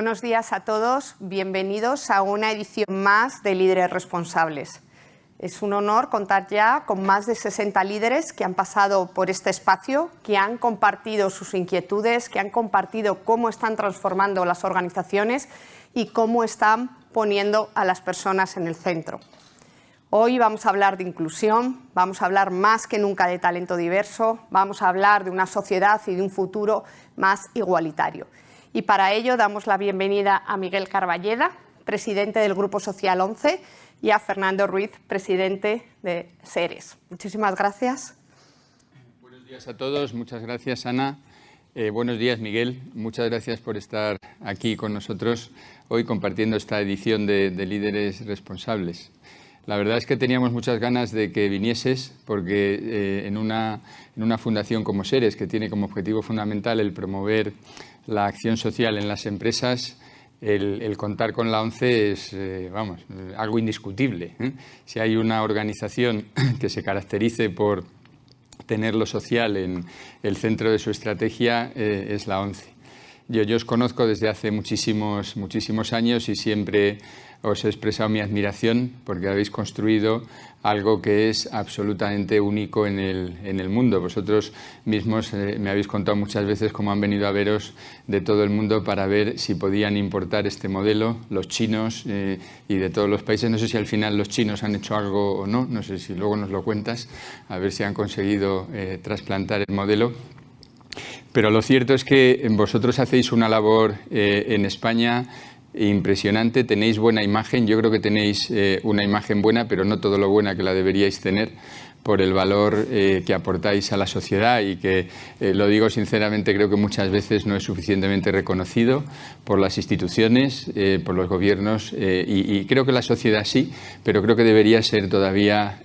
Buenos días a todos, bienvenidos a una edición más de Líderes Responsables. Es un honor contar ya con más de 60 líderes que han pasado por este espacio, que han compartido sus inquietudes, que han compartido cómo están transformando las organizaciones y cómo están poniendo a las personas en el centro. Hoy vamos a hablar de inclusión, vamos a hablar más que nunca de talento diverso, vamos a hablar de una sociedad y de un futuro más igualitario. Y para ello damos la bienvenida a Miguel Carballeda, presidente del Grupo Social 11, y a Fernando Ruiz, presidente de SERES. Muchísimas gracias. Buenos días a todos. Muchas gracias, Ana. Buenos días, Miguel. Muchas gracias por estar aquí con nosotros hoy compartiendo esta edición de Líderes Responsables. La verdad es que teníamos muchas ganas de que vinieses porque en una fundación como SERES, que tiene como objetivo fundamental el promover la acción social en las empresas, el contar con la ONCE es algo indiscutible, ¿eh? Si hay una organización que se caracterice por tener lo social en el centro de su estrategia, es la ONCE. Yo os conozco desde hace muchísimos años y siempre os he expresado mi admiración porque habéis construido algo que es absolutamente único en el mundo. Vosotros mismos me habéis contado muchas veces cómo han venido a veros de todo el mundo para ver si podían importar este modelo, los chinos y de todos los países. No sé si al final los chinos han hecho algo o no, no sé si luego nos lo cuentas, a ver si han conseguido trasplantar el modelo. Pero lo cierto es que vosotros hacéis una labor en España impresionante, tenéis buena imagen, yo creo que tenéis una imagen buena, pero no todo lo buena que la deberíais tener por el valor que aportáis a la sociedad y que, lo digo sinceramente, creo que muchas veces no es suficientemente reconocido por las instituciones, por los gobiernos y creo que la sociedad sí, pero creo que debería ser todavía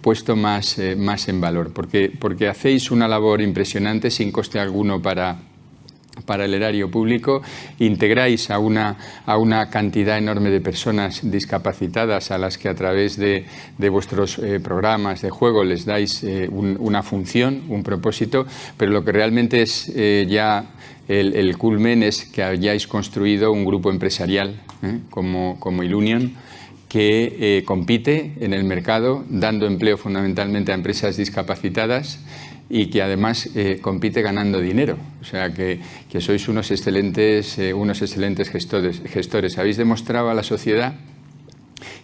puesto más en valor, porque hacéis una labor impresionante sin coste alguno para el erario público, integráis a una cantidad enorme de personas discapacitadas a las que a través de vuestros programas de juego les dais una función, un propósito, pero lo que realmente es ya el culmen es que hayáis construido un grupo empresarial como Ilunion, que compite en el mercado dando empleo fundamentalmente a empresas discapacitadas y que además compite ganando dinero. O sea que sois unos excelentes gestores. Habéis demostrado a la sociedad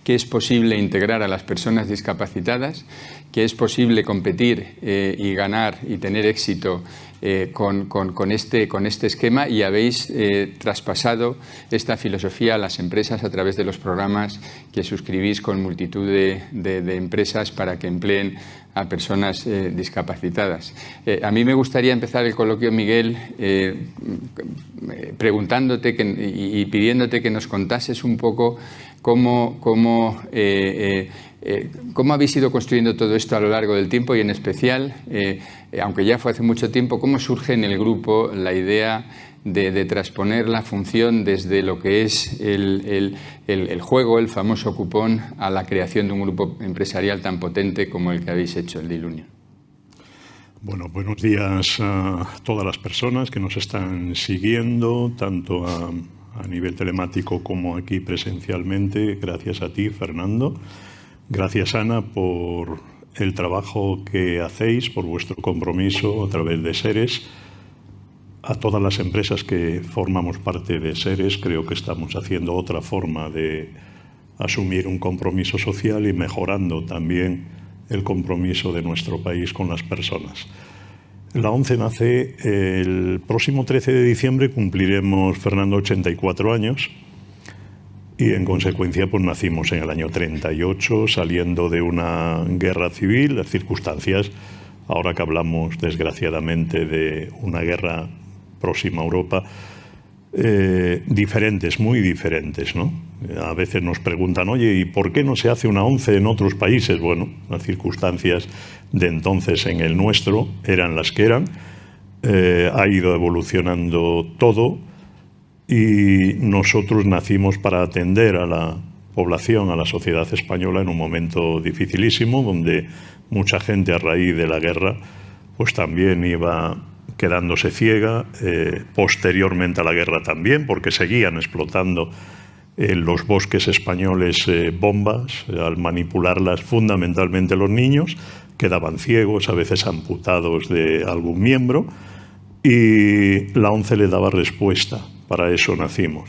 que es posible integrar a las personas discapacitadas, que es posible competir y ganar y tener éxito con este esquema, y habéis traspasado esta filosofía a las empresas a través de los programas que suscribís con multitud de empresas para que empleen a personas discapacitadas. A mí me gustaría empezar el coloquio, Miguel, preguntándote y pidiéndote que nos contases un poco cómo habéis ido construyendo todo esto a lo largo del tiempo y en especial, aunque ya fue hace mucho tiempo, cómo surge en el grupo la idea de transponer la función desde lo que es el juego, el famoso cupón, a la creación de un grupo empresarial tan potente como el que habéis hecho, el de Ilunion. Bueno, buenos días a todas las personas que nos están siguiendo, tanto a nivel telemático como aquí presencialmente. Gracias a ti, Fernando. Gracias, Ana, por el trabajo que hacéis, por vuestro compromiso a través de SERES. A todas las empresas que formamos parte de SERES, creo que estamos haciendo otra forma de asumir un compromiso social y mejorando también el compromiso de nuestro país con las personas. La ONCE nace el próximo 13 de diciembre, cumpliremos, Fernando, 84 años y en consecuencia pues nacimos en el año 38, saliendo de una guerra civil, las circunstancias, ahora que hablamos desgraciadamente de una guerra próxima a Europa, diferentes, muy diferentes, ¿no? A veces nos preguntan, oye, ¿y por qué no se hace una ONCE en otros países? Bueno, las circunstancias de entonces en el nuestro eran las que eran, ha ido evolucionando todo y nosotros nacimos para atender a la población, a la sociedad española en un momento dificilísimo, donde mucha gente a raíz de la guerra pues también iba quedándose ciega, posteriormente a la guerra también, porque seguían explotando en los bosques españoles bombas, al manipularlas fundamentalmente los niños, quedaban ciegos, a veces amputados de algún miembro, y la ONCE le daba respuesta. Para eso nacimos.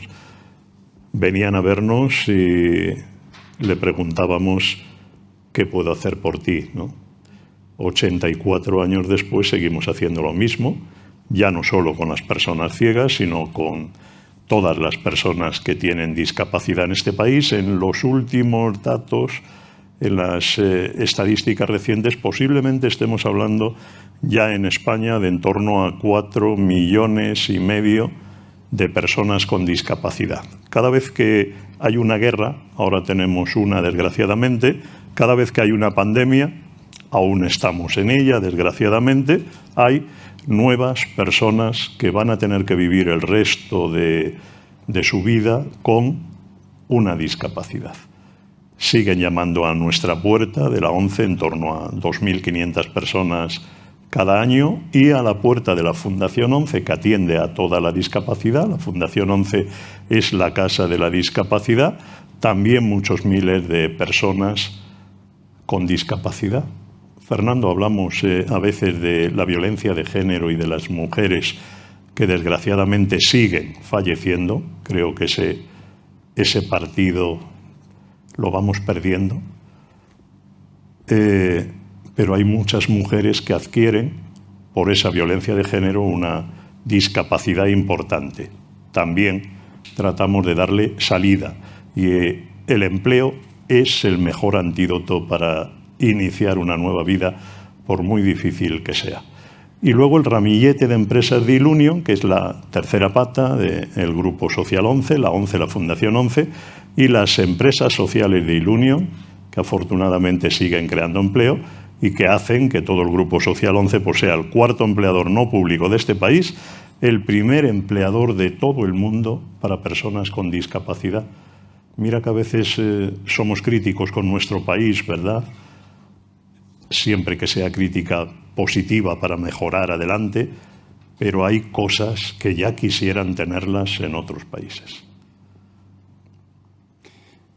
Venían a vernos y le preguntábamos: ¿qué puedo hacer por ti?, ¿no? 84 años después seguimos haciendo lo mismo, ya no solo con las personas ciegas, sino con todas las personas que tienen discapacidad en este país. En los últimos datos, en las estadísticas recientes, posiblemente estemos hablando ya en España de en torno a 4,5 millones de personas con discapacidad. Cada vez que hay una guerra, ahora tenemos una desgraciadamente, cada vez que hay una pandemia, aún estamos en ella desgraciadamente, hay nuevas personas que van a tener que vivir el resto de su vida con una discapacidad. Siguen llamando a nuestra puerta de la ONCE en torno a 2.500 personas cada año, y a la puerta de la Fundación ONCE, que atiende a toda la discapacidad. La Fundación ONCE es la casa de la discapacidad. También muchos miles de personas con discapacidad. Fernando, hablamos a veces de la violencia de género y de las mujeres que desgraciadamente siguen falleciendo. Creo que ese partido lo vamos perdiendo. Pero hay muchas mujeres que adquieren, por esa violencia de género, una discapacidad importante. También tratamos de darle salida, y el empleo es el mejor antídoto para iniciar una nueva vida, por muy difícil que sea. Y luego el ramillete de empresas de Ilunion, que es la tercera pata del Grupo Social ONCE, la Fundación ONCE, y las empresas sociales de Ilunion, que afortunadamente siguen creando empleo y que hacen que todo el Grupo Social ONCE pues, sea el cuarto empleador no público de este país, el primer empleador de todo el mundo para personas con discapacidad. Mira que a veces somos críticos con nuestro país, ¿verdad? Siempre que sea crítica positiva para mejorar adelante, pero hay cosas que ya quisieran tenerlas en otros países.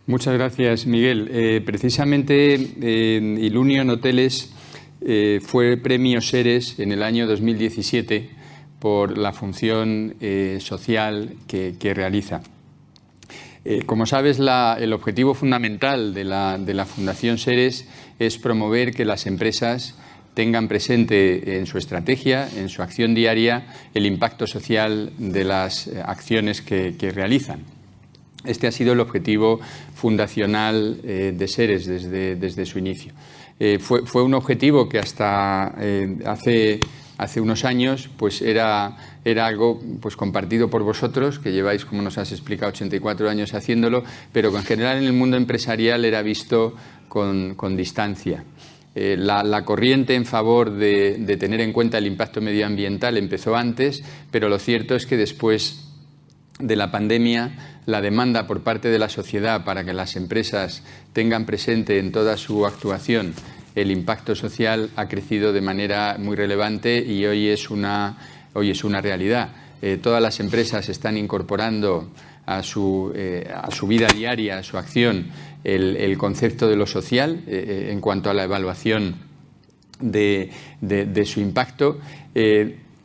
Muchas gracias, Miguel. Precisamente Ilunion Hoteles fue premio Seres en el año 2017 por la función social que realiza. Como sabes, el objetivo fundamental de la Fundación Seres es promover que las empresas tengan presente en su estrategia, en su acción diaria, el impacto social de las acciones que realizan. Este ha sido el objetivo fundacional de Seres desde su inicio. Fue un objetivo que hasta hace unos años pues era algo pues compartido por vosotros, que lleváis, como nos has explicado, 84 años haciéndolo, pero que en general en el mundo empresarial era visto con distancia. La corriente en favor de tener en cuenta el impacto medioambiental empezó antes, pero lo cierto es que después de la pandemia, la demanda por parte de la sociedad para que las empresas tengan presente en toda su actuación el impacto social ha crecido de manera muy relevante, y hoy es una realidad. Todas las empresas están incorporando a su vida diaria, a su acción, el concepto de lo social en cuanto a la evaluación de su impacto.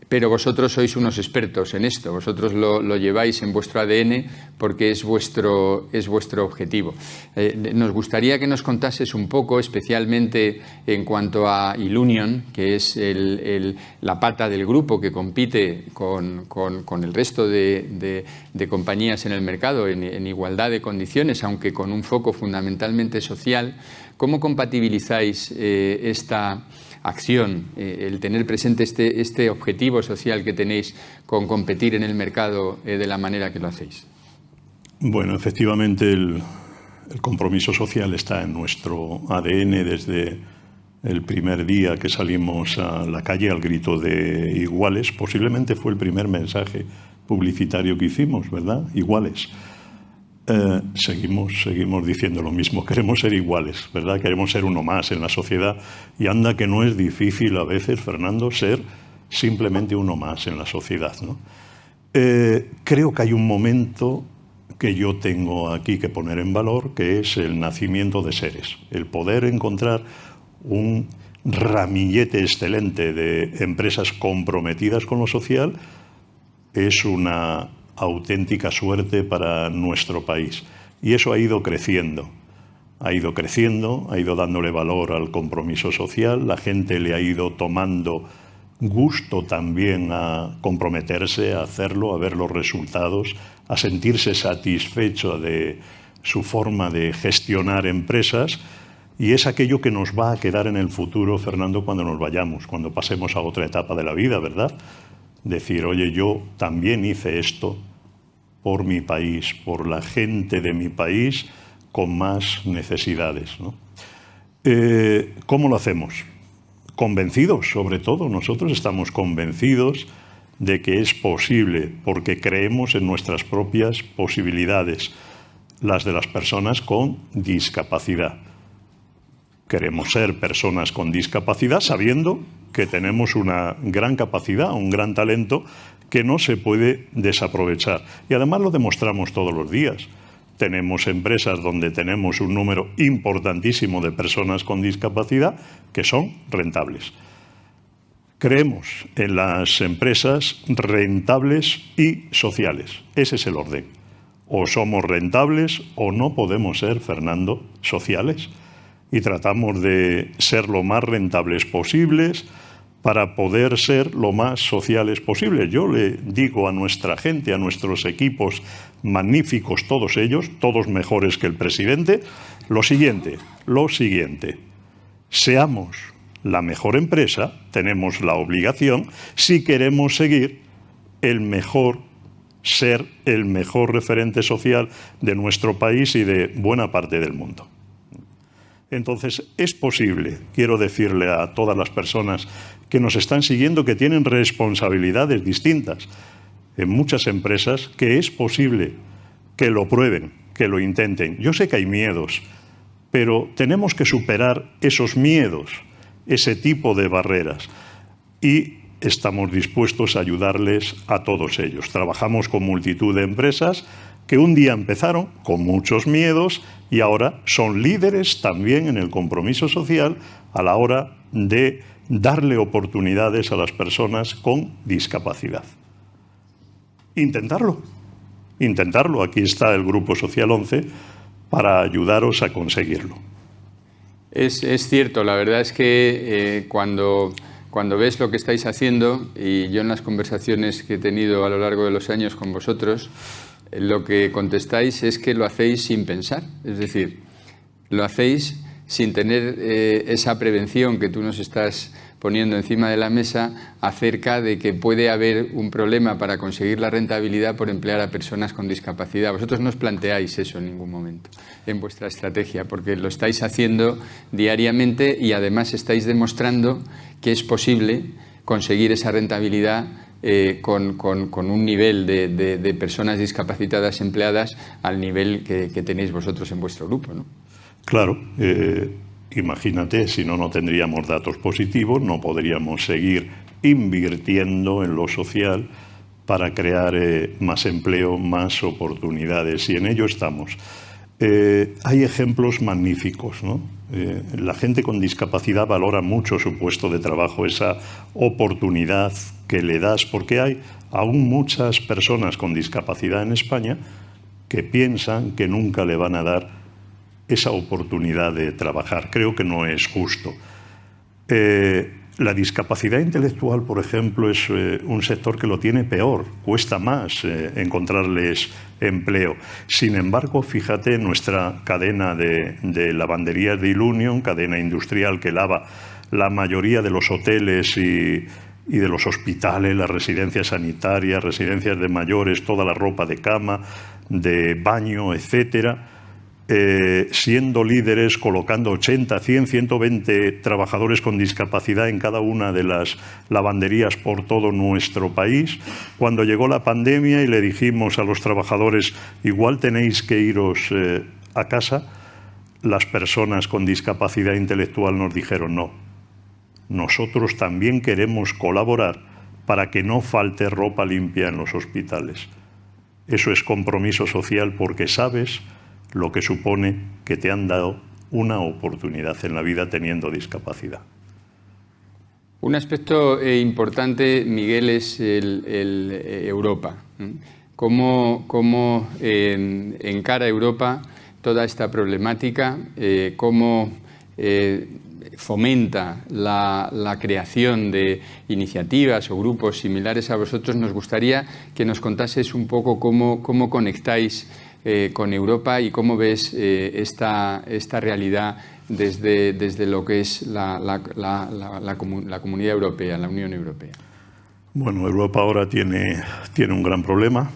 Pero vosotros sois unos expertos en esto, vosotros lo lleváis en vuestro ADN porque es vuestro objetivo. Nos gustaría que nos contases un poco, especialmente en cuanto a Ilunion, que es la pata del grupo que compite con el resto de compañías en el mercado en igualdad de condiciones, aunque con un foco fundamentalmente social. ¿Cómo compatibilizáis esta acción, el tener presente este objetivo social que tenéis con competir en el mercado de la manera que lo hacéis? Bueno, efectivamente el compromiso social está en nuestro ADN desde el primer día que salimos a la calle al grito de iguales. Posiblemente fue el primer mensaje publicitario que hicimos, ¿verdad? Iguales. Seguimos diciendo lo mismo, queremos ser iguales, ¿verdad? Queremos ser uno más en la sociedad, y anda que no es difícil a veces, Fernando, ser simplemente uno más en la sociedad, ¿no? Creo que hay un momento que yo tengo aquí que poner en valor, que es el nacimiento de Seres, el poder encontrar un ramillete excelente de empresas comprometidas con lo social es una auténtica suerte para nuestro país. Y eso ha ido creciendo, ha ido dándole valor al compromiso social, la gente le ha ido tomando gusto también a comprometerse, a hacerlo, a ver los resultados, a sentirse satisfecho de su forma de gestionar empresas, y es aquello que nos va a quedar en el futuro, Fernando, cuando nos vayamos, cuando pasemos a otra etapa de la vida, ¿verdad? Decir, oye, yo también hice esto por mi país, por la gente de mi país con más necesidades, ¿no? ¿Cómo lo hacemos? Convencidos, sobre todo, nosotros estamos convencidos de que es posible, porque creemos en nuestras propias posibilidades, las de las personas con discapacidad. Queremos ser personas con discapacidad sabiendo que tenemos una gran capacidad, un gran talento que no se puede desaprovechar. Y además lo demostramos todos los días. Tenemos empresas donde tenemos un número importantísimo de personas con discapacidad que son rentables. Creemos en las empresas rentables y sociales. Ese es el orden. O somos rentables o no podemos ser, Fernando, sociales. Y tratamos de ser lo más rentables posibles para poder ser lo más sociales posible. Yo le digo a nuestra gente, a nuestros equipos magníficos, todos ellos, todos mejores que el presidente, lo siguiente, seamos la mejor empresa, tenemos la obligación, si queremos seguir ser el mejor referente social de nuestro país y de buena parte del mundo. Entonces, es posible, quiero decirle a todas las personas que nos están siguiendo, que tienen responsabilidades distintas en muchas empresas, que es posible que lo prueben, que lo intenten. Yo sé que hay miedos, pero tenemos que superar esos miedos, ese tipo de barreras, y estamos dispuestos a ayudarles a todos ellos. Trabajamos con multitud de empresas que un día empezaron con muchos miedos y ahora son líderes también en el compromiso social a la hora de darle oportunidades a las personas con discapacidad. Intentarlo. Aquí está el Grupo Social 11 para ayudaros a conseguirlo. Es cierto, la verdad es que cuando ves lo que estáis haciendo, y yo en las conversaciones que he tenido a lo largo de los años con vosotros, lo que contestáis es que lo hacéis sin pensar, es decir, lo hacéis sin tener esa prevención que tú nos estás poniendo encima de la mesa acerca de que puede haber un problema para conseguir la rentabilidad por emplear a personas con discapacidad. Vosotros no os planteáis eso en ningún momento en vuestra estrategia, porque lo estáis haciendo diariamente y además estáis demostrando que es posible conseguir esa rentabilidad con un nivel de personas discapacitadas empleadas al nivel que tenéis vosotros en vuestro grupo, ¿no? Claro, imagínate, si no tendríamos datos positivos, no podríamos seguir invirtiendo en lo social para crear más empleo, más oportunidades, y en ello estamos. Hay ejemplos magníficos, ¿no? La gente con discapacidad valora mucho su puesto de trabajo, esa oportunidad que le das, porque hay aún muchas personas con discapacidad en España que piensan que nunca le van a dar esa oportunidad de trabajar. Creo que no es justo. La discapacidad intelectual, por ejemplo, es un sector que lo tiene peor, cuesta más encontrarles empleo. Sin embargo, fíjate, nuestra cadena de lavanderías de Ilunion, cadena industrial que lava la mayoría de los hoteles y de los hospitales, las residencias sanitarias, residencias de mayores, toda la ropa de cama, de baño, etcétera, siendo líderes, colocando 80, 100, 120 trabajadores con discapacidad en cada una de las lavanderías por todo nuestro país. Cuando llegó la pandemia y le dijimos a los trabajadores, igual tenéis que iros a casa, las personas con discapacidad intelectual nos dijeron no. Nosotros también queremos colaborar para que no falte ropa limpia en los hospitales. Eso es compromiso social porque sabes lo que supone que te han dado una oportunidad en la vida teniendo discapacidad. Un aspecto importante, Miguel, es Europa. ¿Cómo encara Europa toda esta problemática? ¿Cómo fomenta la creación de iniciativas o grupos similares a vosotros? Nos gustaría que nos contases un poco cómo conectáis con Europa y cómo ves esta realidad desde lo que es la Comunidad Europea, la Unión Europea. Bueno, Europa ahora tiene un gran problema,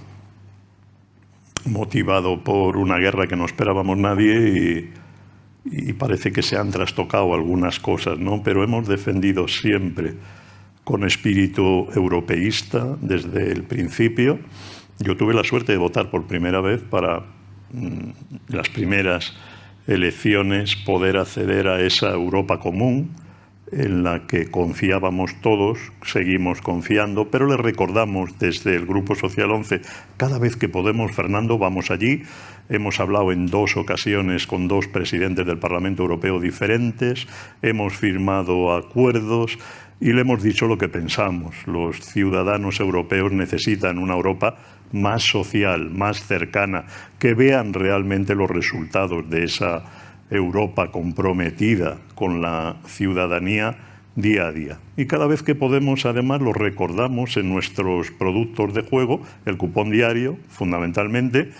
motivado por una guerra que no esperábamos nadie y parece que se han trastocado algunas cosas, ¿no? Pero hemos defendido siempre con espíritu europeísta desde el principio. Yo tuve la suerte de votar por primera vez para las primeras elecciones, poder acceder a esa Europa común en la que confiábamos todos, seguimos confiando, pero le recordamos desde el Grupo Social 11, cada vez que podemos, Fernando, vamos allí. Hemos hablado en 2 ocasiones con 2 presidentes del Parlamento Europeo diferentes, hemos firmado acuerdos y le hemos dicho lo que pensamos. Los ciudadanos europeos necesitan una Europa más social, más cercana, que vean realmente los resultados de esa Europa comprometida con la ciudadanía día a día. Y cada vez que podemos, además, lo recordamos en nuestros productos de juego, el cupón diario, fundamentalmente,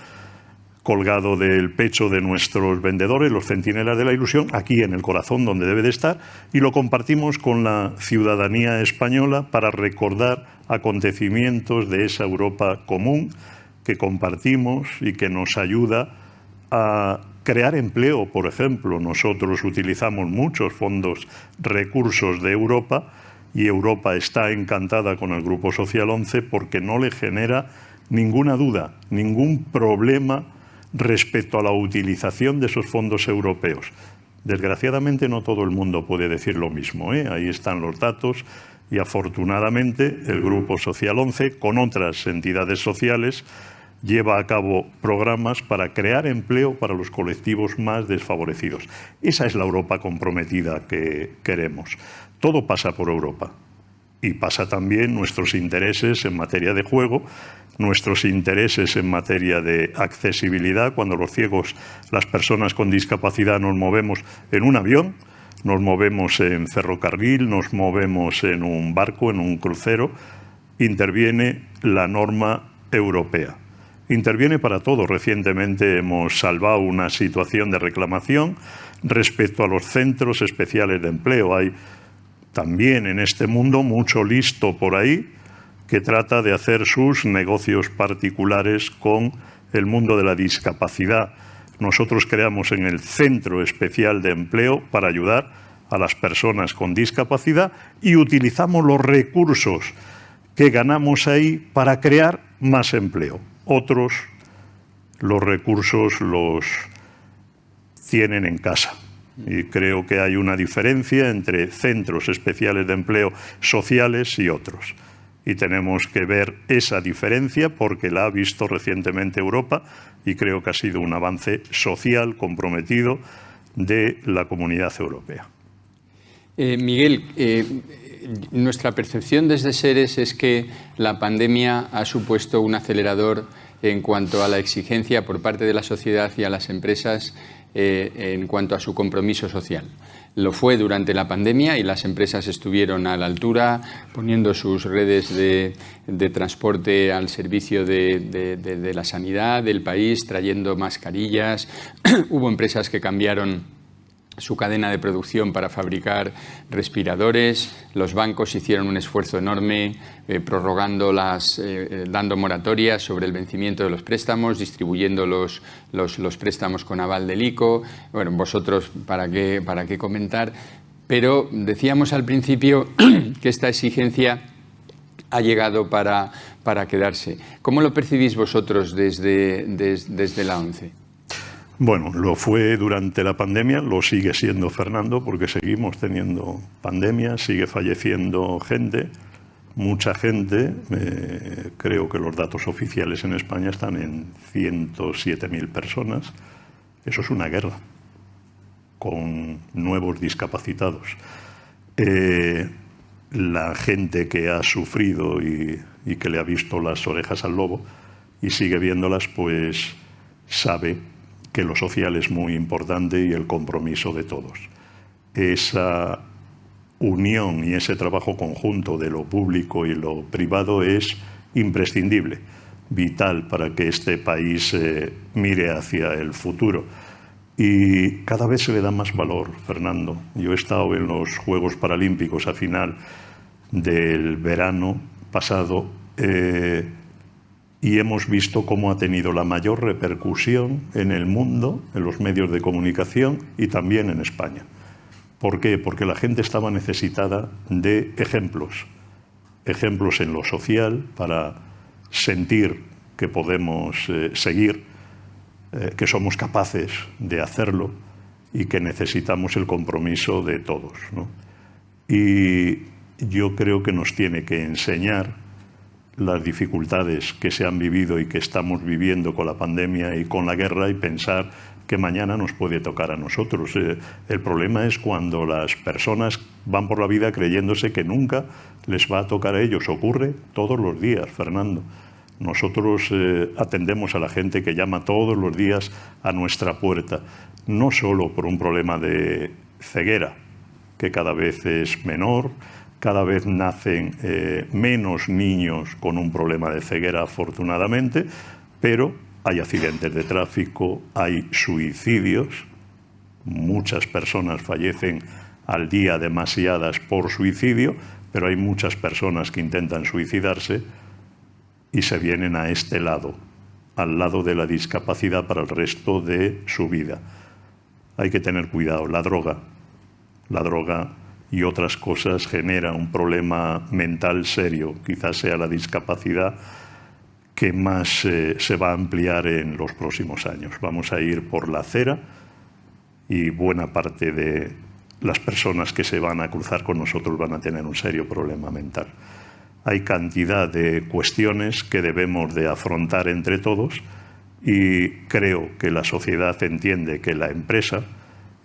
colgado del pecho de nuestros vendedores, los centinelas de la ilusión, aquí en el corazón donde debe de estar, y lo compartimos con la ciudadanía española para recordar acontecimientos de esa Europa común que compartimos y que nos ayuda a crear empleo. Por ejemplo, nosotros utilizamos muchos fondos, recursos de Europa, y Europa está encantada con el Grupo Social 11 porque no le genera ninguna duda, ningún problema respecto a la utilización de esos fondos europeos. Desgraciadamente no todo el mundo puede decir lo mismo, ¿eh? Ahí están los datos y afortunadamente el Grupo Social 11 con otras entidades sociales lleva a cabo programas para crear empleo para los colectivos más desfavorecidos. Esa es la Europa comprometida que queremos. Todo pasa por Europa y pasa también nuestros intereses en materia de juego, nuestros intereses en materia de accesibilidad. Cuando los ciegos, las personas con discapacidad, nos movemos en un avión, nos movemos en ferrocarril, nos movemos en un barco, en un crucero, interviene la norma europea. Interviene para todo. Recientemente hemos salvado una situación de reclamación respecto a los centros especiales de empleo. Hay también en este mundo mucho listo por ahí que trata de hacer sus negocios particulares con el mundo de la discapacidad. Nosotros creamos en el Centro Especial de Empleo para ayudar a las personas con discapacidad y utilizamos los recursos que ganamos ahí para crear más empleo. Otros los recursos los tienen en casa. Y creo que hay una diferencia entre centros especiales de empleo sociales y otros. Y tenemos que ver esa diferencia porque la ha visto recientemente Europa y creo que ha sido un avance social comprometido de la Comunidad Europea. Miguel, nuestra percepción desde Seres es que la pandemia ha supuesto un acelerador en cuanto a la exigencia por parte de la sociedad y a las empresas en cuanto a su compromiso social. Lo fue durante la pandemia y las empresas estuvieron a la altura, poniendo sus redes de transporte al servicio de la sanidad del país, trayendo mascarillas. Hubo empresas que cambiaron su cadena de producción para fabricar respiradores. Los bancos hicieron un esfuerzo enorme prorrogando dando moratorias sobre el vencimiento de los préstamos, distribuyendo los préstamos con aval del ICO. Bueno, vosotros para qué comentar, pero decíamos al principio que esta exigencia ha llegado para quedarse. ¿Cómo lo percibís vosotros desde la ONCE? Bueno, lo fue durante la pandemia, lo sigue siendo, Fernando, porque seguimos teniendo pandemia, sigue falleciendo gente. mucha gente, creo que los datos oficiales en España están en 107.000 personas. Eso es una guerra, con nuevos discapacitados. La gente que ha sufrido y que le ha visto las orejas al lobo y sigue viéndolas, pues sabe que lo social es muy importante y el compromiso de todos. Esa unión y ese trabajo conjunto de lo público y lo privado es imprescindible, vital para que este país mire hacia el futuro. Y cada vez se le da más valor, Fernando. Yo he estado en los Juegos Paralímpicos a final del verano pasado y hemos visto cómo ha tenido la mayor repercusión en el mundo, en los medios de comunicación y también en España. ¿Por qué? Porque la gente estaba necesitada de ejemplos en lo social para sentir que podemos seguir, que somos capaces de hacerlo y que necesitamos el compromiso de todos, ¿no? Y yo creo que nos tiene que enseñar las dificultades que se han vivido y que estamos viviendo con la pandemia y con la guerra y pensar que mañana nos puede tocar a nosotros. El problema es cuando las personas van por la vida creyéndose que nunca les va a tocar a ellos. Ocurre todos los días, Fernando. Nosotros atendemos a la gente que llama todos los días a nuestra puerta, no solo por un problema de ceguera, que cada vez es menor, cada vez nacen menos niños con un problema de ceguera, afortunadamente, pero hay accidentes de tráfico, hay suicidios, muchas personas fallecen al día, demasiadas por suicidio, pero hay muchas personas que intentan suicidarse y se vienen a este lado, al lado de la discapacidad para el resto de su vida. Hay que tener cuidado. La droga y otras cosas genera un problema mental serio. Quizás sea la discapacidad que más se va a ampliar en los próximos años. Vamos a ir por la acera y buena parte de las personas que se van a cruzar con nosotros van a tener un serio problema mental. Hay cantidad de cuestiones que debemos de afrontar entre todos y creo que la sociedad entiende que la empresa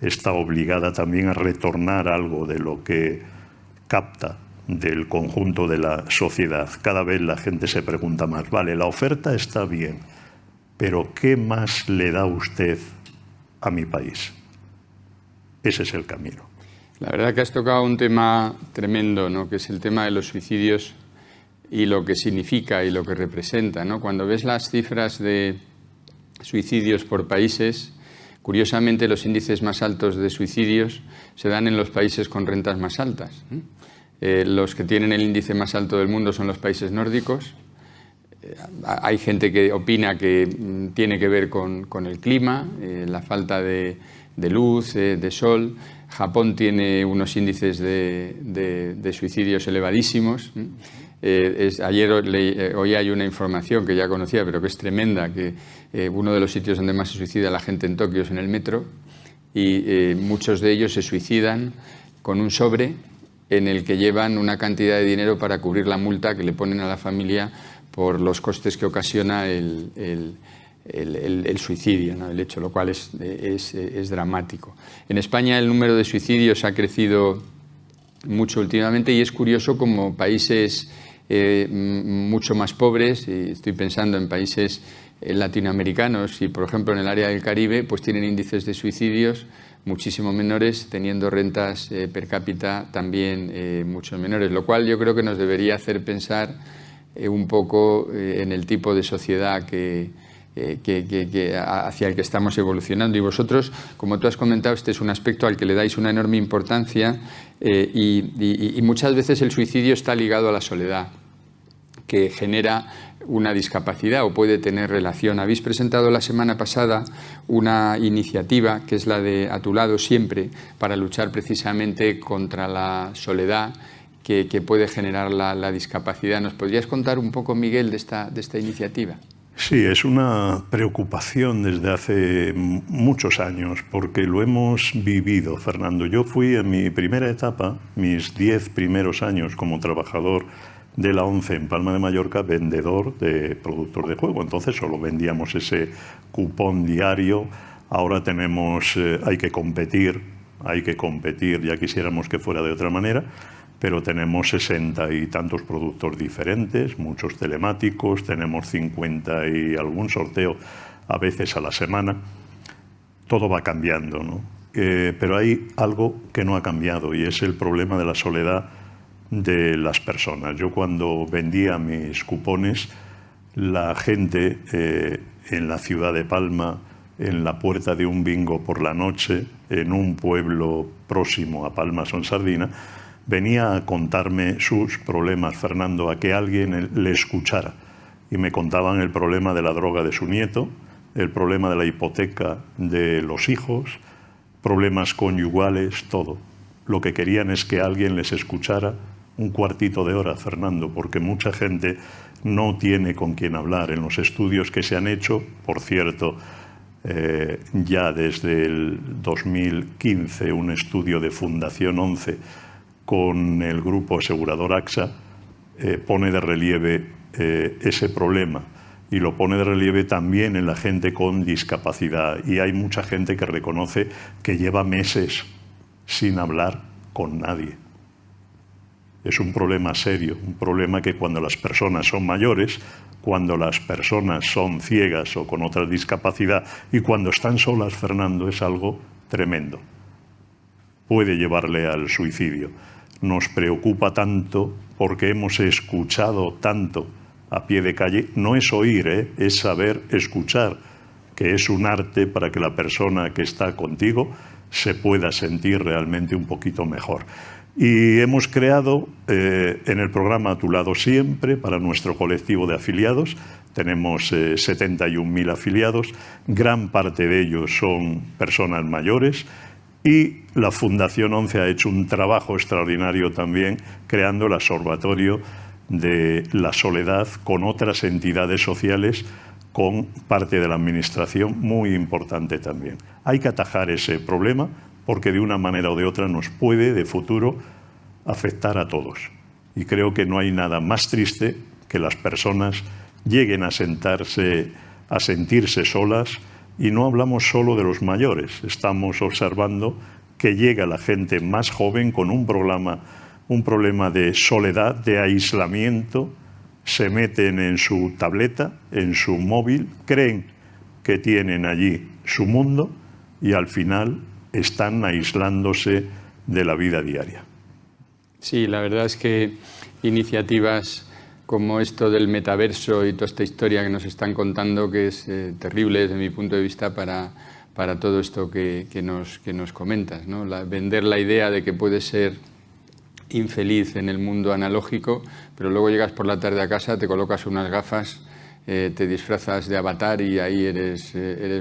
está obligada también a retornar algo de lo que capta del conjunto de la sociedad. Cada vez la gente se pregunta más, vale, la oferta está bien, pero ¿qué más le da usted a mi país? Ese es el camino. La verdad que has tocado un tema tremendo, ¿no? Que es el tema de los suicidios y lo que significa y lo que representa, ¿no? Cuando ves las cifras de suicidios por países, curiosamente los índices más altos de suicidios se dan en los países con rentas más altas. Los que tienen el índice más alto del mundo son los países nórdicos. Hay gente que opina que tiene que ver con el clima, la falta de luz, de sol. Japón tiene unos índices de suicidios elevadísimos. Ayer hoy hay una información que ya conocía, pero que es tremenda, que uno de los sitios donde más se suicida la gente en Tokio es en el metro, y muchos de ellos se suicidan con un sobre en el que llevan una cantidad de dinero para cubrir la multa que le ponen a la familia por los costes que ocasiona el suicidio, ¿no? El hecho, lo cual es dramático. En España el número de suicidios ha crecido mucho últimamente y es curioso como países mucho más pobres, y estoy pensando en países latinoamericanos y por ejemplo en el área del Caribe, pues tienen índices de suicidios muchísimo menores, teniendo rentas per cápita también mucho menores, lo cual yo creo que nos debería hacer pensar un poco en el tipo de sociedad hacia el que estamos evolucionando. Y vosotros, como tú has comentado, este es un aspecto al que le dais una enorme importancia y muchas veces el suicidio está ligado a la soledad, que genera una discapacidad o puede tener relación. Habéis presentado la semana pasada una iniciativa que es la de A tu lado siempre, para luchar precisamente contra la soledad que puede generar la discapacidad. ¿Nos podrías contar un poco, Miguel, de esta iniciativa? Sí, es una preocupación desde hace muchos años porque lo hemos vivido, Fernando. Yo fui en mi primera etapa, mis 10 primeros años como trabajador de la ONCE en Palma de Mallorca vendedor de productos de juego. Entonces solo vendíamos ese cupón diario. Ahora tenemos, hay que competir, ya quisiéramos que fuera de otra manera, pero tenemos 60 y tantos productos diferentes, muchos telemáticos, tenemos 50 y algún sorteo a veces a la semana. Todo va cambiando, ¿no? Pero hay algo que no ha cambiado y es el problema de la soledad de las personas. Yo cuando vendía mis cupones, la gente en la ciudad de Palma, en la puerta de un bingo por la noche, en un pueblo próximo a Palma Son Sardina, venía a contarme sus problemas, Fernando, a que alguien le escuchara. Y me contaban el problema de la droga de su nieto, el problema de la hipoteca de los hijos, problemas conyugales, todo. Lo que querían es que alguien les escuchara un cuartito de hora, Fernando, porque mucha gente no tiene con quién hablar. En los estudios que se han hecho, por cierto, ya desde el 2015, un estudio de Fundación 11 con el grupo asegurador AXA pone de relieve ese problema y lo pone de relieve también en la gente con discapacidad. Y hay mucha gente que reconoce que lleva meses sin hablar con nadie. Es un problema serio, un problema que cuando las personas son mayores, cuando las personas son ciegas o con otra discapacidad y cuando están solas, Fernando, es algo tremendo. Puede llevarle al suicidio. Nos preocupa tanto porque hemos escuchado tanto a pie de calle. No es oír, es saber escuchar, que es un arte para que la persona que está contigo se pueda sentir realmente un poquito mejor. Y hemos creado en el programa A tu lado siempre, para nuestro colectivo de afiliados, tenemos 71.000 afiliados, gran parte de ellos son personas mayores, y la Fundación 11 ha hecho un trabajo extraordinario también creando el Observatorio de la Soledad con otras entidades sociales, con parte de la administración muy importante también. Hay que atajar ese problema porque de una manera o de otra nos puede de futuro afectar a todos. Y creo que no hay nada más triste que las personas lleguen a sentirse solas. Y no hablamos solo de los mayores, estamos observando que llega la gente más joven con un problema de soledad, de aislamiento, se meten en su tableta, en su móvil, creen que tienen allí su mundo y al final están aislándose de la vida diaria. Sí, la verdad es que iniciativas como esto del metaverso y toda esta historia que nos están contando, que es terrible desde mi punto de vista para todo esto que nos comentas, ¿no? Vender la idea de que puedes ser infeliz en el mundo analógico, pero luego llegas por la tarde a casa, te colocas unas gafas, te disfrazas de avatar y ahí eres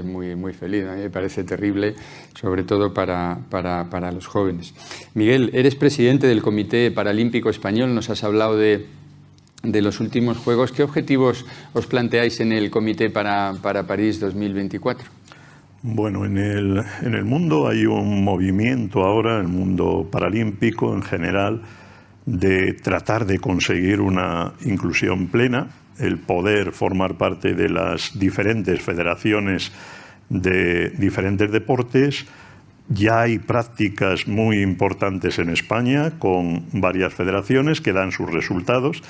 muy, muy feliz. A mí me parece terrible, sobre todo para los jóvenes. Miguel, eres presidente del Comité Paralímpico Español, nos has hablado de los últimos Juegos. ¿Qué objetivos os planteáis en el Comité para París 2024? Bueno, en el mundo hay un movimiento ahora, el mundo paralímpico en general, de tratar de conseguir una inclusión plena, el poder formar parte de las diferentes federaciones de diferentes deportes. Ya hay prácticas muy importantes en España con varias federaciones que dan sus resultados.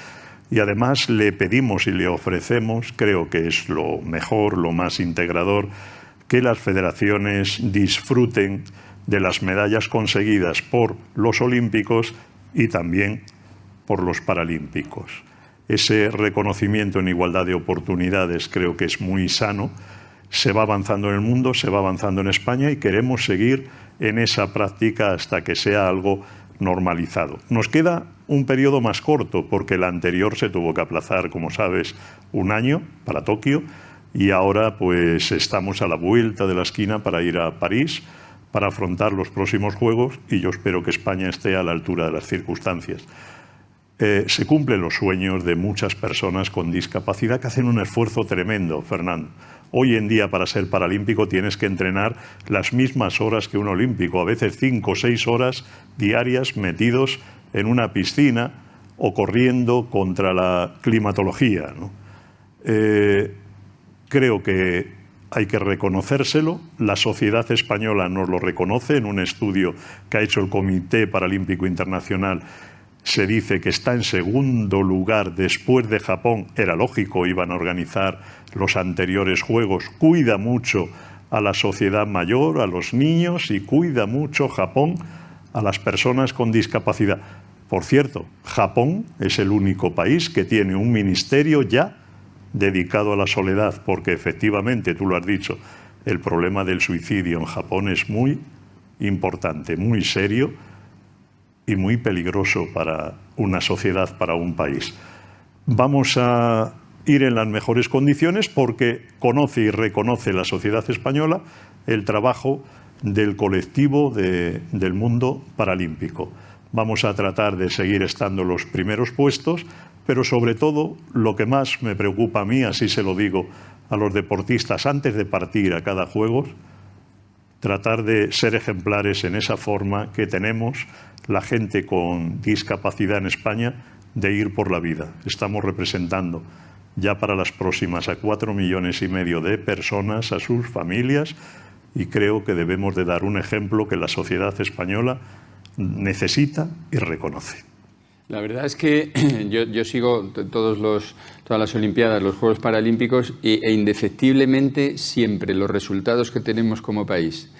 Y además le pedimos y le ofrecemos, creo que es lo mejor, lo más integrador, que las federaciones disfruten de las medallas conseguidas por los olímpicos y también por los paralímpicos. Ese reconocimiento en igualdad de oportunidades creo que es muy sano. Se va avanzando en el mundo, se va avanzando en España y queremos seguir en esa práctica hasta que sea algo normalizado. Nos queda un periodo más corto porque el anterior se tuvo que aplazar, como sabes, un año para Tokio y ahora pues estamos a la vuelta de la esquina para ir a París para afrontar los próximos Juegos y yo espero que España esté a la altura de las circunstancias. Se cumplen los sueños de muchas personas con discapacidad que hacen un esfuerzo tremendo, Fernando. Hoy en día para ser paralímpico tienes que entrenar las mismas horas que un olímpico, a veces 5 o 6 horas diarias metidos en una piscina o corriendo contra la climatología, ¿no? Creo que hay que reconocérselo. La sociedad española nos lo reconoce. En un estudio que ha hecho el Comité Paralímpico Internacional se dice que está en segundo lugar después de Japón. Era lógico, iban a organizar los anteriores Juegos. Cuida mucho a la sociedad mayor, a los niños, y cuida mucho Japón a las personas con discapacidad. Por cierto, Japón es el único país que tiene un ministerio ya dedicado a la soledad, porque efectivamente, tú lo has dicho, el problema del suicidio en Japón es muy importante, muy serio y muy peligroso para una sociedad, para un país. Vamos a ir en las mejores condiciones porque conoce y reconoce la sociedad española el trabajo del colectivo del mundo paralímpico. Vamos a tratar de seguir estando en los primeros puestos, pero sobre todo lo que más me preocupa a mí, así se lo digo a los deportistas antes de partir a cada Juegos, tratar de ser ejemplares en esa forma que tenemos la gente con discapacidad en España de ir por la vida. Estamos representando ya para las próximas a 4,5 millones de personas, a sus familias, y creo que debemos de dar un ejemplo que la sociedad española necesita y reconoce. La verdad es que yo sigo todas las Olimpiadas, los Juegos Paralímpicos, e indefectiblemente siempre los resultados que tenemos como país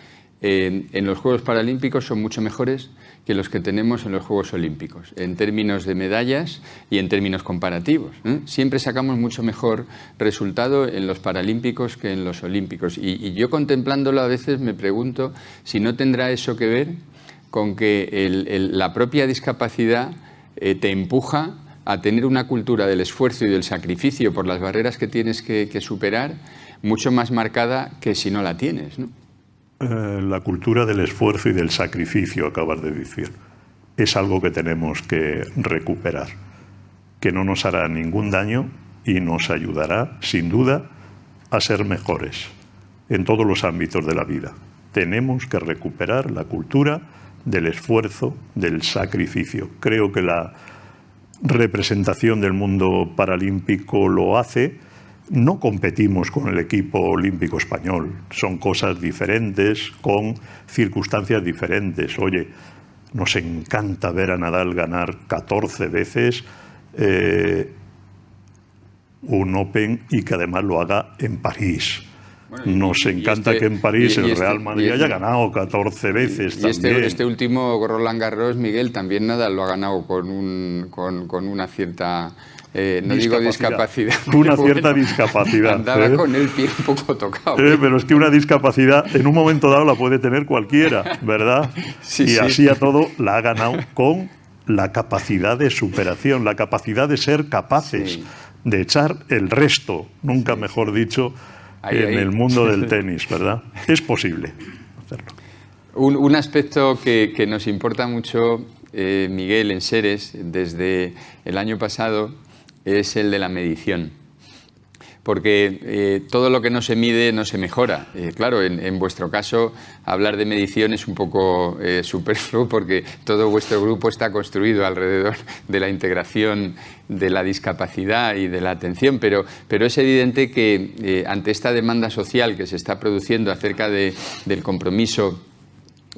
en los Juegos Paralímpicos son mucho mejores que los que tenemos en los Juegos Olímpicos, en términos de medallas y en términos comparativos, ¿eh? Siempre sacamos mucho mejor resultado en los Paralímpicos que en los Olímpicos. Y yo contemplándolo a veces me pregunto si no tendrá eso que ver con que la propia discapacidad te empuja a tener una cultura del esfuerzo y del sacrificio por las barreras que tienes que superar mucho más marcada que si no la tienes, ¿no? La cultura del esfuerzo y del sacrificio, acabas de decir, es algo que tenemos que recuperar, que no nos hará ningún daño y nos ayudará, sin duda, a ser mejores en todos los ámbitos de la vida. Tenemos que recuperar la cultura del esfuerzo, del sacrificio. Creo que la representación del mundo paralímpico lo hace. No competimos con el equipo olímpico español, son cosas diferentes, con circunstancias diferentes. Oye, nos encanta ver a Nadal ganar 14 veces un Open y que además lo haga en París. Bueno, nos encanta que en París el Real Madrid haya ganado 14 veces también. Este último Roland Garros, Miguel, también Nadal lo ha ganado con una cierta... no digo discapacidad. Una cierta discapacidad. Andaba con el pie un poco tocado. Pero es que una discapacidad en un momento dado la puede tener cualquiera, ¿verdad? Sí, y así a todo la ha ganado con la capacidad de superación, la capacidad de ser capaces de echar el resto, nunca mejor dicho, en el mundo del tenis, ¿verdad? Es posible hacerlo. Un aspecto que nos importa mucho, Miguel, en Seres, desde el año pasado, es el de la medición, porque todo lo que no se mide no se mejora. Claro, en vuestro caso, hablar de medición es un poco superfluo porque todo vuestro grupo está construido alrededor de la integración de la discapacidad y de la atención, pero es evidente que ante esta demanda social que se está produciendo acerca del compromiso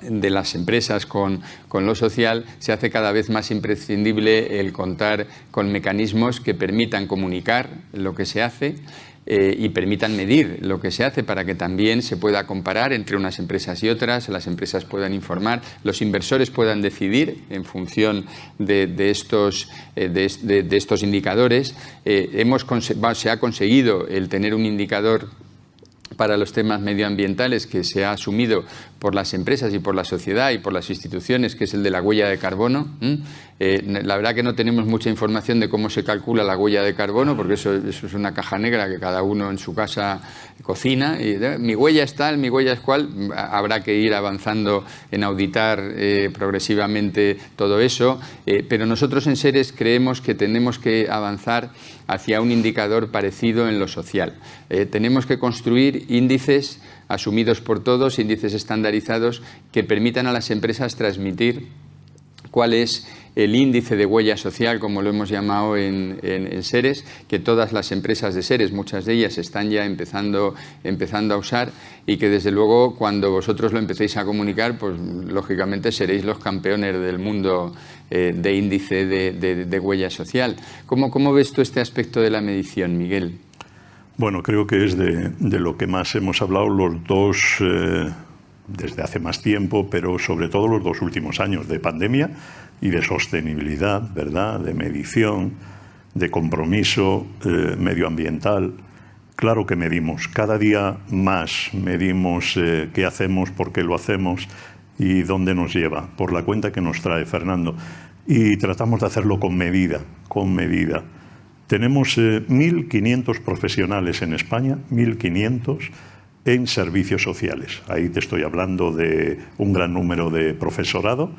de las empresas con lo social, se hace cada vez más imprescindible el contar con mecanismos que permitan comunicar lo que se hace y permitan medir lo que se hace para que también se pueda comparar entre unas empresas y otras, las empresas puedan informar, los inversores puedan decidir en función de estos indicadores. Se ha conseguido el tener un indicador para los temas medioambientales que se ha asumido por las empresas y por la sociedad y por las instituciones, que es el de la huella de carbono. La verdad que no tenemos mucha información de cómo se calcula la huella de carbono, porque eso es una caja negra que cada uno en su casa cocina. Y, mi huella es tal, mi huella es cual. Habrá que ir avanzando en auditar progresivamente todo eso, pero nosotros en Seres creemos que tenemos que avanzar hacia un indicador parecido en lo social. Tenemos que construir índices asumidos por todos, índices estandarizados que permitan a las empresas transmitir cuál es el índice de huella social, como lo hemos llamado en Seres, que todas las empresas de Seres, muchas de ellas están ya empezando a usar, y que desde luego cuando vosotros lo empecéis a comunicar, pues lógicamente seréis los campeones del mundo de índice de huella social. ¿Cómo ves tú este aspecto de la medición, Miguel? Bueno, creo que es de lo que más hemos hablado los dos desde hace más tiempo, pero sobre todo los 2 últimos años de pandemia y de sostenibilidad, ¿verdad?, de medición, de compromiso medioambiental. Claro que medimos, cada día más medimos qué hacemos, por qué lo hacemos y dónde nos lleva, por la cuenta que nos trae Fernando. Y tratamos de hacerlo con medida, con medida. Tenemos 1.500 profesionales en España, 1.500 en servicios sociales. Ahí te estoy hablando de un gran número de profesorado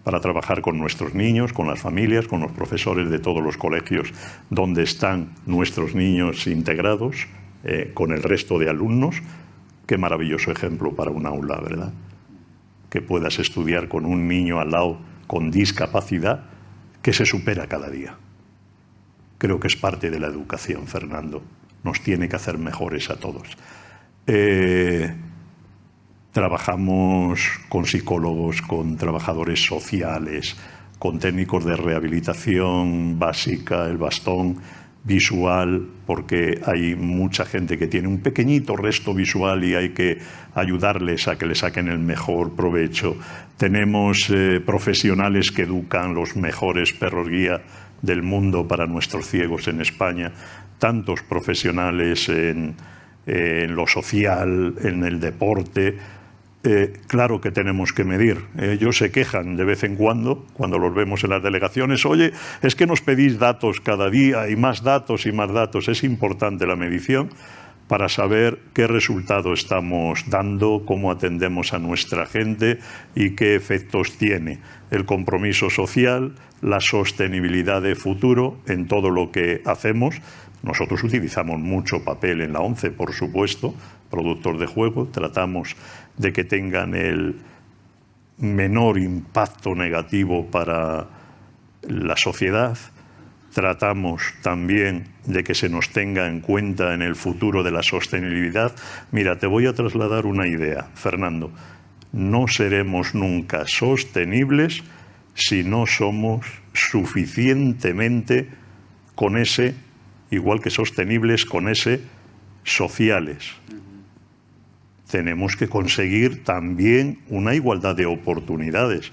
para trabajar con nuestros niños, con las familias, con los profesores de todos los colegios donde están nuestros niños integrados, con el resto de alumnos. Qué maravilloso ejemplo para un aula, ¿verdad? Que puedas estudiar con un niño al lado con discapacidad que se supera cada día. Creo que es parte de la educación, Fernando. Nos tiene que hacer mejores a todos. Trabajamos con psicólogos, con trabajadores sociales, con técnicos de rehabilitación básica, el bastón visual, porque hay mucha gente que tiene un pequeñito resto visual y hay que ayudarles a que le saquen el mejor provecho. Tenemos profesionales que educan los mejores perros guía del mundo para nuestros ciegos en España, tantos profesionales en lo social, en el deporte. Claro que tenemos que medir. Ellos se quejan de vez en cuando los vemos en las delegaciones. Oye, es que nos pedís datos cada día y más datos y más datos. Es importante la medición para saber qué resultado estamos dando, cómo atendemos a nuestra gente y qué efectos tiene el compromiso social, la sostenibilidad de futuro en todo lo que hacemos. Nosotros utilizamos mucho papel en la ONCE, por supuesto, productos de juego. Tratamos de que tengan el menor impacto negativo para la sociedad. Tratamos también de que se nos tenga en cuenta en el futuro de la sostenibilidad. Mira, te voy a trasladar una idea, Fernando. No seremos nunca sostenibles si no somos suficientemente con ese, igual que sostenibles, con ese sociales. Tenemos que conseguir también una igualdad de oportunidades.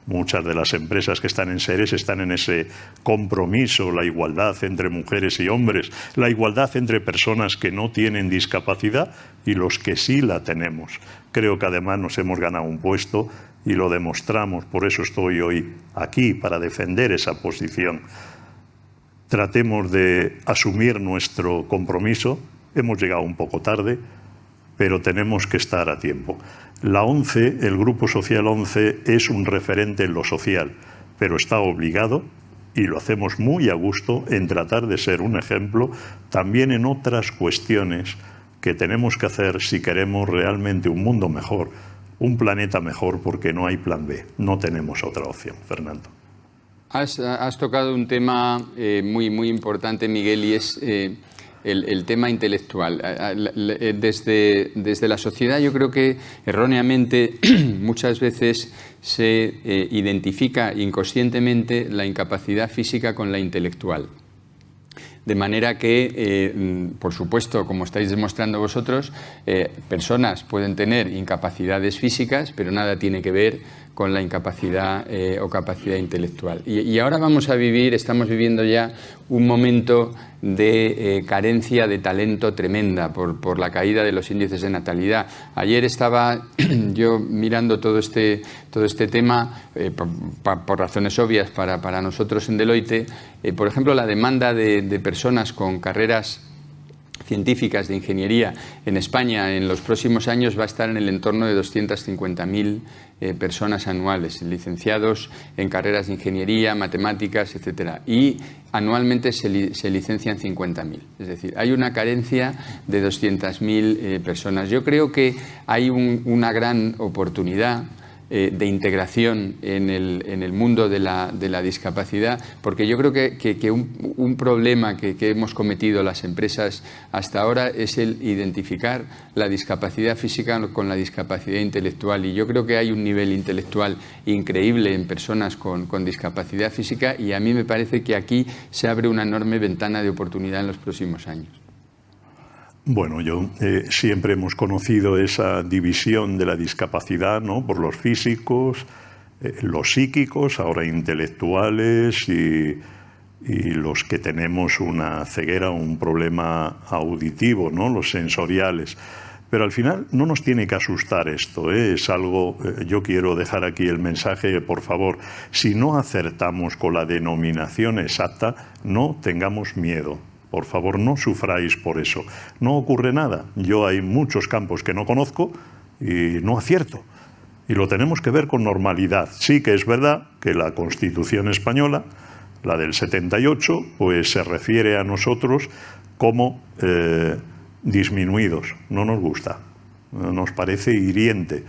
Muchas de las empresas que están en Seres están en ese compromiso, la igualdad entre mujeres y hombres, la igualdad entre personas que no tienen discapacidad y los que sí la tenemos. Creo que además nos hemos ganado un puesto y lo demostramos, por eso estoy hoy aquí, para defender esa posición. Tratemos de asumir nuestro compromiso. Hemos llegado un poco tarde, pero tenemos que estar a tiempo. La ONCE, el Grupo Social ONCE, es un referente en lo social, pero está obligado, y lo hacemos muy a gusto, en tratar de ser un ejemplo también en otras cuestiones que tenemos que hacer si queremos realmente un mundo mejor, un planeta mejor, porque no hay plan B, no tenemos otra opción. Fernando. Has tocado un tema muy importante, Miguel, y es el tema intelectual. Desde la sociedad yo creo que erróneamente muchas veces se identifica inconscientemente la incapacidad física con la intelectual. De manera que, por supuesto, como estáis demostrando vosotros, personas pueden tener incapacidades físicas, pero nada tiene que ver con la incapacidad o capacidad intelectual. Y ahora estamos viviendo ya un momento de carencia de talento tremenda por la caída de los índices de natalidad. Ayer estaba yo mirando todo este tema, por razones obvias para nosotros en Deloitte. Por ejemplo, la demanda de personas con carreras científicas de ingeniería en España en los próximos años va a estar en el entorno de 250.000 personas anuales, licenciados en carreras de ingeniería, matemáticas, etcétera. Y anualmente se licencian 50.000. Es decir, hay una carencia de 200.000 personas. Yo creo que hay una gran oportunidad de integración en el mundo de la discapacidad, porque yo creo que un problema que hemos cometido las empresas hasta ahora es el identificar la discapacidad física con la discapacidad intelectual, y yo creo que hay un nivel intelectual increíble en personas con discapacidad física, y a mí me parece que aquí se abre una enorme ventana de oportunidad en los próximos años. Bueno, yo siempre hemos conocido esa división de la discapacidad, ¿no? Por los físicos, los psíquicos, ahora intelectuales y los que tenemos una ceguera, un problema auditivo, ¿no? Los sensoriales. Pero al final no nos tiene que asustar esto, ¿eh? Es algo, yo quiero dejar aquí el mensaje, por favor, si no acertamos con la denominación exacta, no tengamos miedo. Por favor, no sufráis por eso. No ocurre nada. Yo hay muchos campos que no conozco y no acierto. Y lo tenemos que ver con normalidad. Sí que es verdad que la Constitución española, la del 78, pues se refiere a nosotros como disminuidos. No nos gusta. Nos parece hiriente.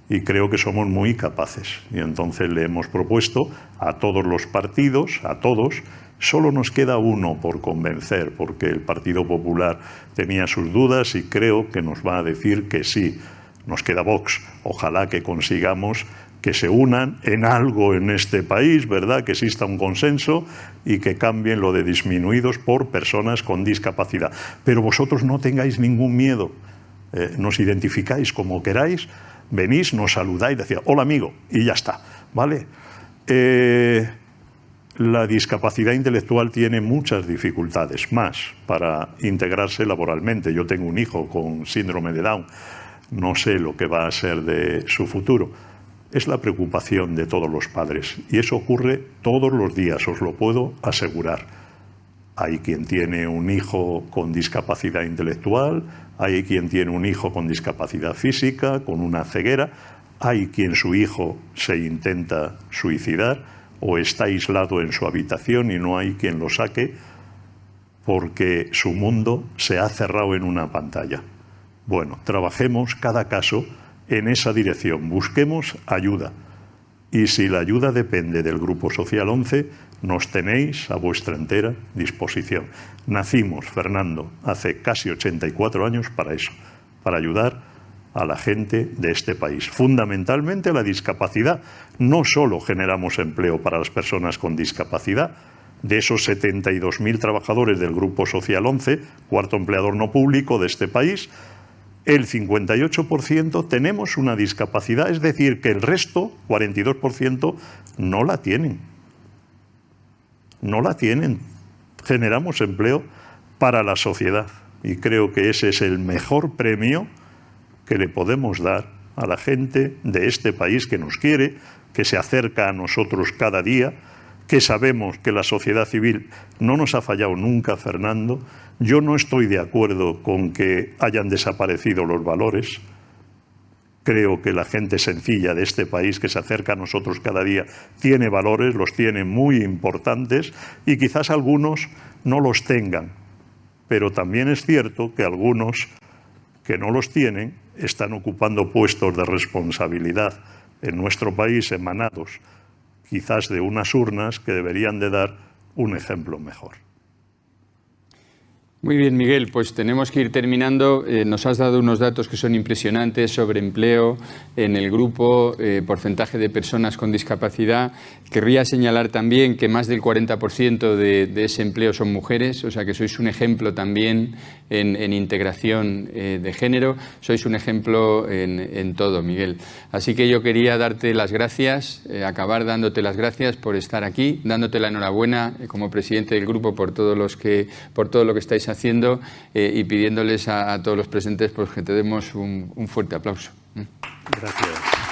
Y creo que somos muy capaces. Y entonces le hemos propuesto a todos los partidos, a todos. Solo nos queda uno por convencer, porque el Partido Popular tenía sus dudas y creo que nos va a decir que sí. Nos queda Vox. Ojalá que consigamos que se unan en algo en este país, ¿verdad? Que exista un consenso y que cambien lo de disminuidos por personas con discapacidad. Pero vosotros no tengáis ningún miedo. Nos identificáis como queráis, venís, nos saludáis, decís, hola amigo, y ya está, ¿vale? La discapacidad intelectual tiene muchas dificultades más para integrarse laboralmente. Yo tengo un hijo con síndrome de Down, no sé lo que va a ser de su futuro. Es la preocupación de todos los padres y eso ocurre todos los días, os lo puedo asegurar. Hay quien tiene un hijo con discapacidad intelectual, hay quien tiene un hijo con discapacidad física, con una ceguera, hay quien su hijo se intenta suicidar o está aislado en su habitación y no hay quien lo saque porque su mundo se ha cerrado en una pantalla. Bueno, trabajemos cada caso en esa dirección, busquemos ayuda. Y si la ayuda depende del Grupo Social 11, nos tenéis a vuestra entera disposición. Nacimos, Fernando, hace casi 84 años para eso, para ayudar a la gente de este país. Fundamentalmente la discapacidad. No solo generamos empleo para las personas con discapacidad, de esos 72.000 trabajadores del Grupo Social 11, cuarto empleador no público de este país, el 58% tenemos una discapacidad, es decir, que el resto, 42%, no la tienen. No la tienen. Generamos empleo para la sociedad y creo que ese es el mejor premio que le podemos dar a la gente de este país que nos quiere, que se acerca a nosotros cada día, que sabemos que la sociedad civil no nos ha fallado nunca, Fernando. Yo no estoy de acuerdo con que hayan desaparecido los valores. Creo que la gente sencilla de este país que se acerca a nosotros cada día tiene valores, los tiene muy importantes y quizás algunos no los tengan. Pero también es cierto que algunos que no los tienen están ocupando puestos de responsabilidad en nuestro país emanados quizás de unas urnas que deberían de dar un ejemplo mejor. Muy bien, Miguel, pues tenemos que ir terminando. Nos has dado unos datos que son impresionantes sobre empleo en el grupo, porcentaje de personas con discapacidad. Querría señalar también que más del 40% de ese empleo son mujeres, o sea que sois un ejemplo también en integración de género. Sois un ejemplo en todo, Miguel. Así que yo quería darte las gracias, acabar dándote las gracias por estar aquí, dándote la enhorabuena como presidente del grupo por todo lo que estáis haciendo y pidiéndoles a todos los presentes pues, que te demos un fuerte aplauso. Gracias.